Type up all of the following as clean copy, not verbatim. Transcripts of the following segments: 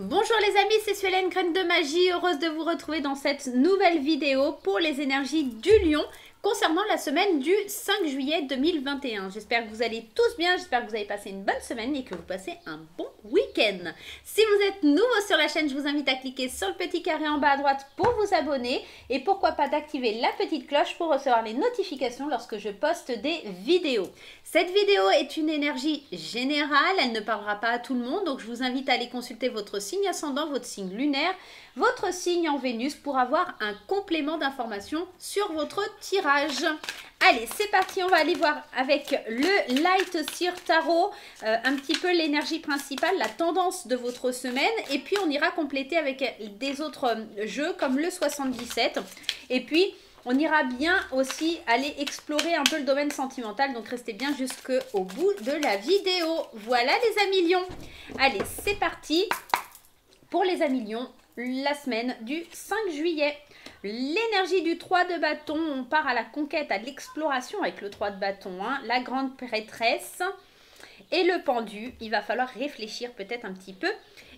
Bonjour les amis, c'est Suelen, Graine de Magie, heureuse de vous retrouver dans cette nouvelle vidéo pour les énergies du lion concernant la semaine du 5 juillet 2021. J'espère que vous allez tous bien, j'espère que vous avez passé une bonne semaine et que vous passez un bon week-end. Si vous êtes nouveau sur la chaîne, je vous invite à cliquer sur le petit carré en bas à droite pour vous abonner et pourquoi pas d'activer la petite cloche pour recevoir les notifications lorsque je poste des vidéos. Cette vidéo est une énergie générale, elle ne parlera pas à tout le monde, donc je vous invite à aller consulter votre signe ascendant, votre signe lunaire, votre signe en Vénus pour avoir un complément d'information sur votre tirage. Allez, c'est parti, on va aller voir avec le Light Seer Tarot un petit peu l'énergie principale, la tendance de votre semaine, et puis on ira compléter avec des autres jeux comme le 77, et puis on ira bien aussi aller explorer un peu le domaine sentimental, donc restez bien jusqu'au bout de la vidéo. Voilà les amis lions. Allez, c'est parti pour les amis lions, la semaine du 5 juillet. L'énergie du 3 de bâton, on part à la conquête, à l'exploration avec le 3 de bâton, hein, la grande prêtresse et le pendu. Il va falloir réfléchir peut-être un petit peu.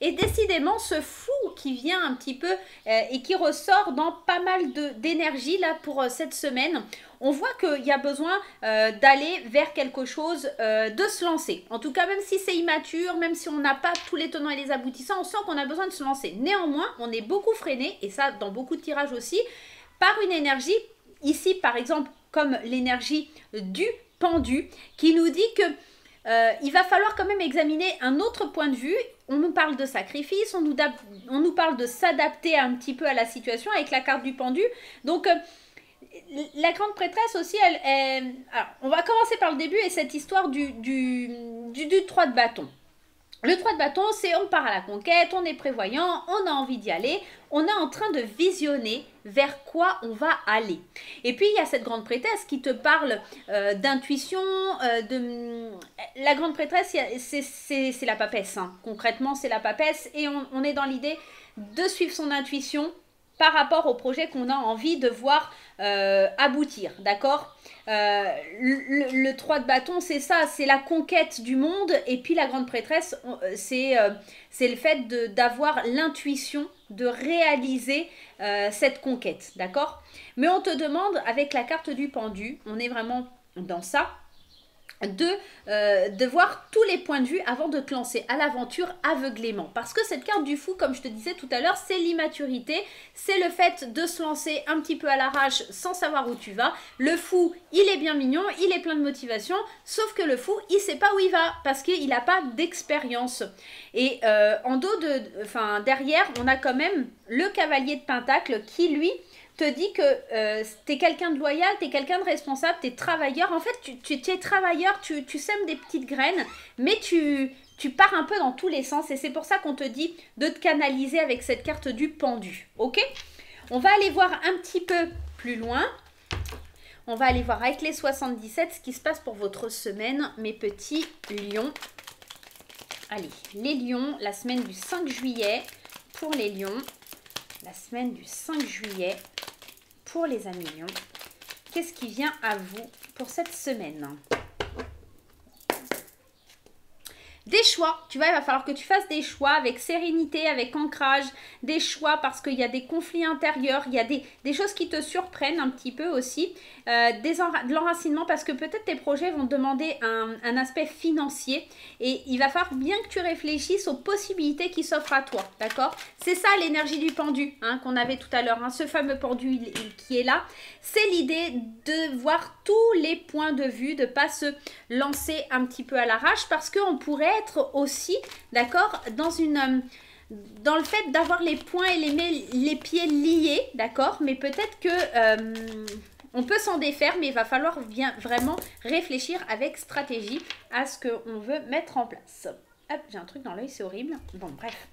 Et décidément, ce fou qui vient un petit peu et qui ressort dans pas mal d'énergie là pour cette semaine, on voit qu'il y a besoin d'aller vers quelque chose, de se lancer. En tout cas, même si c'est immature, même si on n'a pas tous les tenants et les aboutissants, on sent qu'on a besoin de se lancer. Néanmoins, on est beaucoup freiné, et ça dans beaucoup de tirages aussi, par une énergie, ici par exemple, comme l'énergie du pendu, qui nous dit que il va falloir quand même examiner un autre point de vue. On nous parle de sacrifice, on nous parle de s'adapter un petit peu à la situation avec la carte du pendu. Donc, la grande prêtresse aussi, alors, on va commencer par le début et cette histoire du 3 de bâton. Le 3 de bâton, c'est on part à la conquête, on est prévoyant, on a envie d'y aller, on est en train de visionner vers quoi on va aller. Et puis, il y a cette grande prêtresse qui te parle d'intuition, La grande prêtresse, c'est la papesse, hein. Concrètement, c'est la papesse et on est dans l'idée de suivre son intuition par rapport au projet qu'on a envie de voir aboutir, d'accord? Le 3 de bâton, c'est ça, c'est la conquête du monde, et puis la grande prêtresse, c'est le fait d'avoir l'intuition de réaliser cette conquête, d'accord? Mais on te demande, avec la carte du pendu, on est vraiment dans ça, de voir tous les points de vue avant de te lancer à l'aventure aveuglément. Parce que cette carte du fou, comme je te disais tout à l'heure, c'est l'immaturité, c'est le fait de se lancer un petit peu à l'arrache sans savoir où tu vas. Le fou, il est bien mignon, il est plein de motivation, sauf que le fou, il sait pas où il va parce qu'il n'a pas d'expérience. Et derrière, on a quand même le cavalier de Pentacle qui, lui, te dit que tu es quelqu'un de loyal, tu es quelqu'un de responsable, tu es travailleur. En fait, tu es travailleur, tu sèmes des petites graines, mais tu pars un peu dans tous les sens. Et c'est pour ça qu'on te dit de te canaliser avec cette carte du pendu. Ok? On va aller voir un petit peu plus loin. On va aller voir avec les 77 ce qui se passe pour votre semaine, mes petits lions. Allez, les lions, la semaine du 5 juillet pour les lions. La semaine du 5 juillet pour les amis lions. Qu'est-ce qui vient à vous pour cette semaine? Des choix, tu vois, il va falloir que tu fasses des choix avec sérénité, avec ancrage, des choix parce qu'il y a des conflits intérieurs, il y a des choses qui te surprennent un petit peu aussi, de l'enracinement parce que peut-être tes projets vont te demander un aspect financier et il va falloir bien que tu réfléchisses aux possibilités qui s'offrent à toi, d'accord? C'est ça l'énergie du pendu, hein, qu'on avait tout à l'heure, hein, ce fameux pendu qui est là, c'est l'idée de voir tous les points de vue, de ne pas se lancer un petit peu à l'arrache parce qu'on pourrait être aussi, d'accord, dans le fait d'avoir les poings et les pieds liés, d'accord, mais peut-être que on peut s'en défaire, mais il va falloir vraiment réfléchir avec stratégie à ce qu'on veut mettre en place. Hop, j'ai un truc dans l'œil, c'est horrible. Bon, bref.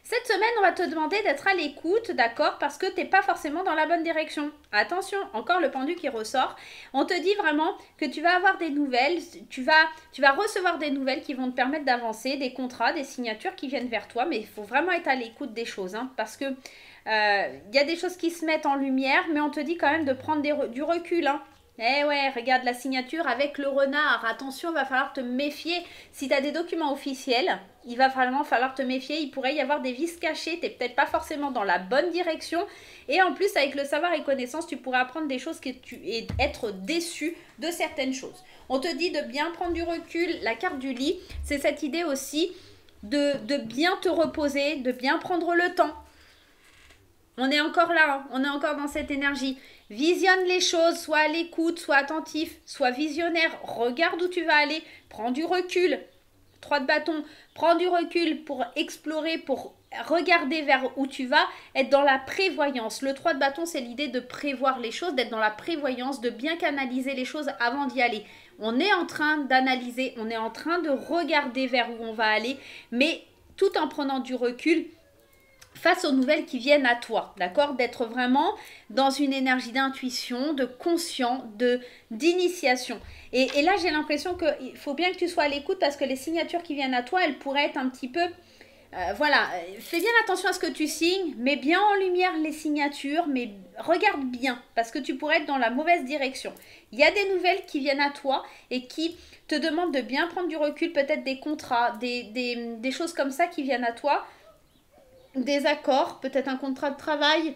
Cette semaine, on va te demander d'être à l'écoute, d'accord, parce que tu n'es pas forcément dans la bonne direction. Attention, encore le pendu qui ressort. On te dit vraiment que tu vas avoir des nouvelles, tu vas recevoir des nouvelles qui vont te permettre d'avancer, des contrats, des signatures qui viennent vers toi, mais il faut vraiment être à l'écoute des choses, hein, parce que y a des choses qui se mettent en lumière, mais on te dit quand même de prendre du recul, hein. Eh ouais, regarde la signature avec le renard. Attention, il va falloir te méfier. Si tu as des documents officiels, il va vraiment falloir te méfier. Il pourrait y avoir des vices cachés. Tu n'es peut-être pas forcément dans la bonne direction. Et en plus, avec le savoir et connaissance, tu pourrais apprendre des choses et être déçu de certaines choses. On te dit de bien prendre du recul. La carte du lit, c'est cette idée aussi de bien te reposer, de bien prendre le temps. On est encore là, hein, on est encore dans cette énergie. Visionne les choses, sois à l'écoute, sois attentif, sois visionnaire, regarde où tu vas aller, prends du recul. 3 de bâton, prends du recul pour explorer, pour regarder vers où tu vas, être dans la prévoyance. Le 3 de bâton, c'est l'idée de prévoir les choses, d'être dans la prévoyance, de bien canaliser les choses avant d'y aller. On est en train d'analyser, on est en train de regarder vers où on va aller, mais tout en prenant du recul, face aux nouvelles qui viennent à toi, d'accord? D'être vraiment dans une énergie d'intuition, de conscient, d'initiation. Et là, j'ai l'impression qu'il faut bien que tu sois à l'écoute parce que les signatures qui viennent à toi, elles pourraient être un petit peu... voilà, fais bien attention à ce que tu signes, mets bien en lumière les signatures, mais regarde bien parce que tu pourrais être dans la mauvaise direction. Il y a des nouvelles qui viennent à toi et qui te demandent de bien prendre du recul, peut-être des contrats, des choses comme ça qui viennent à toi. Des accords, peut-être un contrat de travail,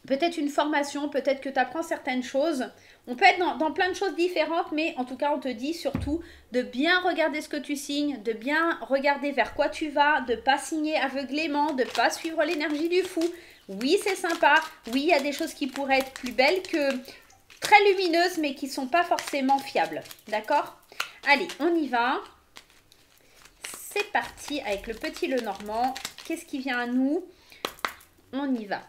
peut-être une formation, peut-être que tu apprends certaines choses. On peut être dans plein de choses différentes, mais en tout cas, on te dit surtout de bien regarder ce que tu signes, de bien regarder vers quoi tu vas, de ne pas signer aveuglément, de ne pas suivre l'énergie du fou. Oui, c'est sympa. Oui, il y a des choses qui pourraient être plus belles que très lumineuses, mais qui ne sont pas forcément fiables. D'accord? Allez, on y va. C'est parti avec le petit Lenormand. Qu'est-ce qui vient à nous? On y va.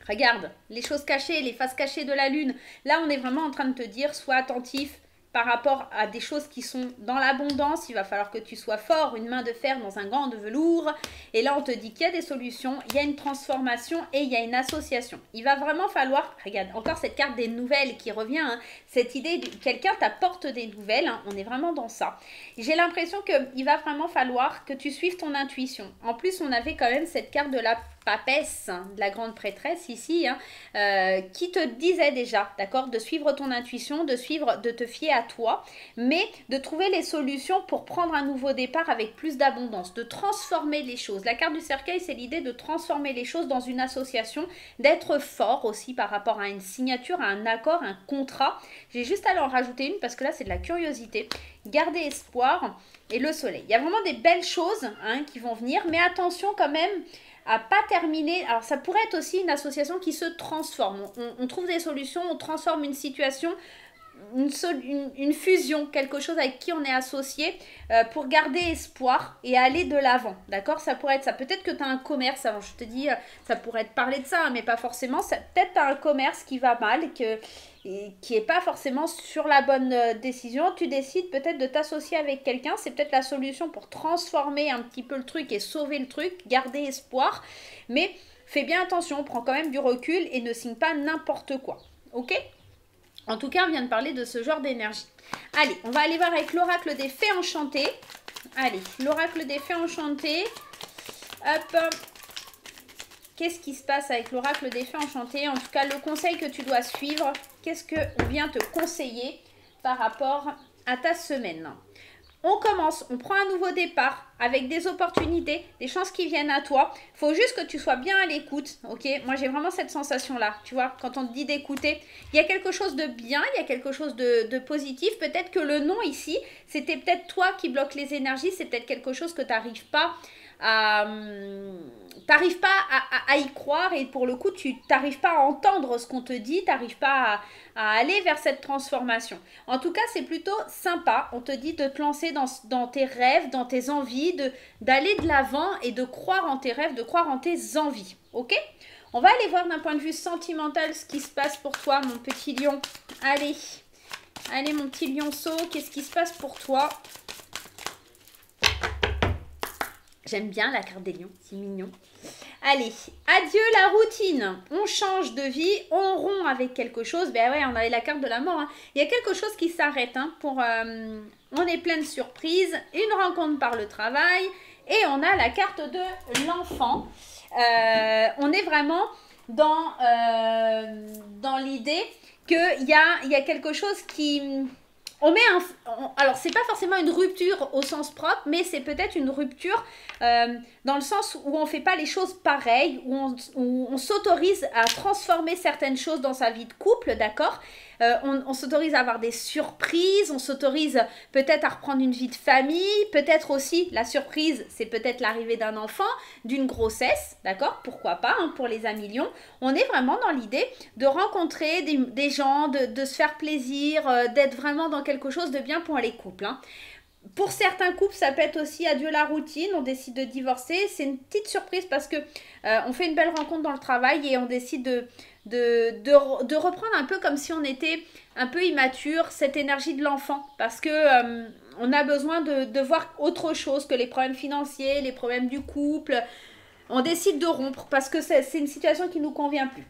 Regarde, les choses cachées, les faces cachées de la lune. Là, on est vraiment en train de te dire, sois attentif par rapport à des choses qui sont dans l'abondance. Il va falloir que tu sois fort, une main de fer dans un gant de velours. Et là, on te dit qu'il y a des solutions, il y a une transformation et il y a une association. Il va vraiment falloir, regarde, encore cette carte des nouvelles qui revient, hein, cette idée de quelqu'un t'apporte des nouvelles, hein, on est vraiment dans ça. J'ai l'impression qu'il va vraiment falloir que tu suives ton intuition. En plus, on avait quand même cette carte de la papesse, de la grande prêtresse ici, hein, qui te disait déjà, d'accord, de suivre ton intuition, de te fier à toi, mais de trouver les solutions pour prendre un nouveau départ avec plus d'abondance, de transformer les choses. La carte du cercueil, c'est l'idée de transformer les choses dans une association, d'être fort aussi par rapport à une signature, à un accord, un contrat. J'ai juste à en rajouter une parce que là, c'est de la curiosité. Garder espoir et le soleil. Il y a vraiment des belles choses, hein, qui vont venir, mais attention quand même à pas terminer. Alors ça pourrait être aussi une association qui se transforme. On trouve des solutions, on transforme une situation, une fusion, quelque chose avec qui on est associé pour garder espoir et aller de l'avant. D'accord? Ça pourrait être ça. Peut-être que tu as un commerce, alors je te dis, ça pourrait être parler de ça, mais pas forcément. Peut-être tu as un commerce qui va mal, qui n'est pas forcément sur la bonne décision. Tu décides peut-être de t'associer avec quelqu'un. C'est peut-être la solution pour transformer un petit peu le truc et sauver le truc, garder espoir. Mais fais bien attention, prends quand même du recul et ne signe pas n'importe quoi. Ok? En tout cas, on vient de parler de ce genre d'énergie. Allez, on va aller voir avec l'oracle des fées enchantées. Allez, l'oracle des fées enchantées. Hop. Qu'est-ce qui se passe avec l'oracle des fées enchantées? En tout cas, le conseil que tu dois suivre. Qu'est-ce qu'on vient te conseiller par rapport à ta semaine? On commence, on prend un nouveau départ avec des opportunités, des chances qui viennent à toi. Il faut juste que tu sois bien à l'écoute, ok? Moi, j'ai vraiment cette sensation-là, tu vois, quand on te dit d'écouter. Il y a quelque chose de bien, il y a quelque chose de positif. Peut-être que le non ici, c'était peut-être toi qui bloque les énergies. C'est peut-être quelque chose que tu n'arrives pas à y croire et pour le coup, tu n'arrives pas à entendre ce qu'on te dit, tu n'arrives pas à aller vers cette transformation. En tout cas, c'est plutôt sympa. On te dit de te lancer dans tes rêves, dans tes envies, d'aller de l'avant et de croire en tes rêves, de croire en tes envies. Ok? On va aller voir d'un point de vue sentimental ce qui se passe pour toi, mon petit lion. Allez, mon petit lionceau, qu'est-ce qui se passe pour toi? J'aime bien la carte des lions, c'est mignon. Allez, adieu la routine. On change de vie, on rompt avec quelque chose. Ben ouais, on avait la carte de la mort. Hein. Il y a quelque chose qui s'arrête. Hein, on est plein de surprises. Une rencontre par le travail. Et on a la carte de l'enfant. On est vraiment dans l'idée il y a quelque chose qui... On met alors, c'est pas forcément une rupture au sens propre, mais c'est peut-être une rupture dans le sens où on fait pas les choses pareilles, où on s'autorise à transformer certaines choses dans sa vie de couple, d'accord? On s'autorise à avoir des surprises, on s'autorise peut-être à reprendre une vie de famille, peut-être aussi, la surprise, c'est peut-être l'arrivée d'un enfant, d'une grossesse, d'accord? Pourquoi pas, hein, pour les millions. On est vraiment dans l'idée de rencontrer des gens, de se faire plaisir, d'être vraiment dans quelque chose de bien pour les couples, hein. Pour certains couples, ça peut être aussi adieu la routine, on décide de divorcer. C'est une petite surprise parce que on fait une belle rencontre dans le travail et on décide de reprendre un peu comme si on était un peu immature, cette énergie de l'enfant. Parce que on a besoin de voir autre chose que les problèmes financiers, les problèmes du couple. On décide de rompre parce que c'est une situation qui ne nous convient plus.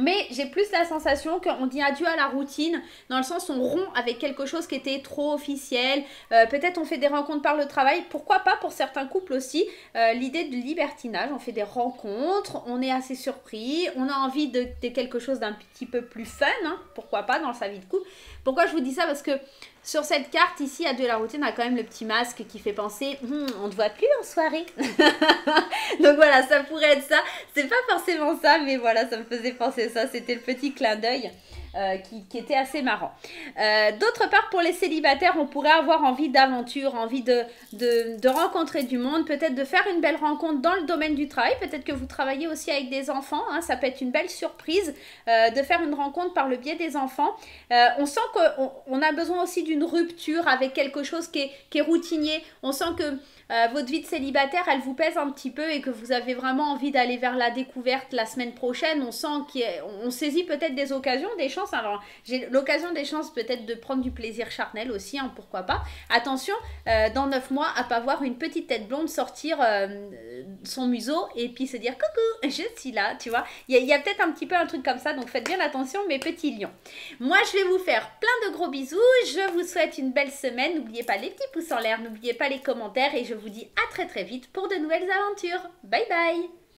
Mais j'ai plus la sensation qu'on dit adieu à la routine, dans le sens où on rompt avec quelque chose qui était trop officiel. Peut-être on fait des rencontres par le travail. Pourquoi pas pour certains couples aussi, l'idée de libertinage. On fait des rencontres, on est assez surpris, on a envie de quelque chose d'un petit peu plus fun, hein, pourquoi pas dans sa vie de couple. Pourquoi je vous dis ça? Parce que sur cette carte ici, adieu à la routine, on a quand même le petit masque qui fait penser on ne te voit plus en soirée. Donc voilà, ça pourrait être ça. C'est pas forcément ça, mais voilà, ça me faisait penser ça. C'était le petit clin d'œil qui était assez marrant. D'autre part, pour les célibataires, on pourrait avoir envie d'aventure, envie de rencontrer du monde, peut-être de faire une belle rencontre dans le domaine du travail. Peut-être que vous travaillez aussi avec des enfants, hein, ça peut être une belle surprise de faire une rencontre par le biais des enfants. On sent qu'on a besoin aussi d'une rupture avec quelque chose qui est routinier. On sent que votre vie de célibataire, elle vous pèse un petit peu et que vous avez vraiment envie d'aller vers la découverte la semaine prochaine. On sent qu'on saisit peut-être des occasions, des chances. Alors, j'ai l'occasion, des chances peut-être de prendre du plaisir charnel aussi, hein, pourquoi pas. Attention, dans 9 mois, à pas voir une petite tête blonde sortir son museau et puis se dire coucou, je suis là, tu vois. Il y a peut-être un petit peu un truc comme ça, donc faites bien attention, mes petits lions. Moi, je vais vous faire plein de gros bisous. Je vous souhaite une belle semaine. N'oubliez pas les petits pouces en l'air, n'oubliez pas les commentaires et je vous dis à très très vite pour de nouvelles aventures. Bye bye!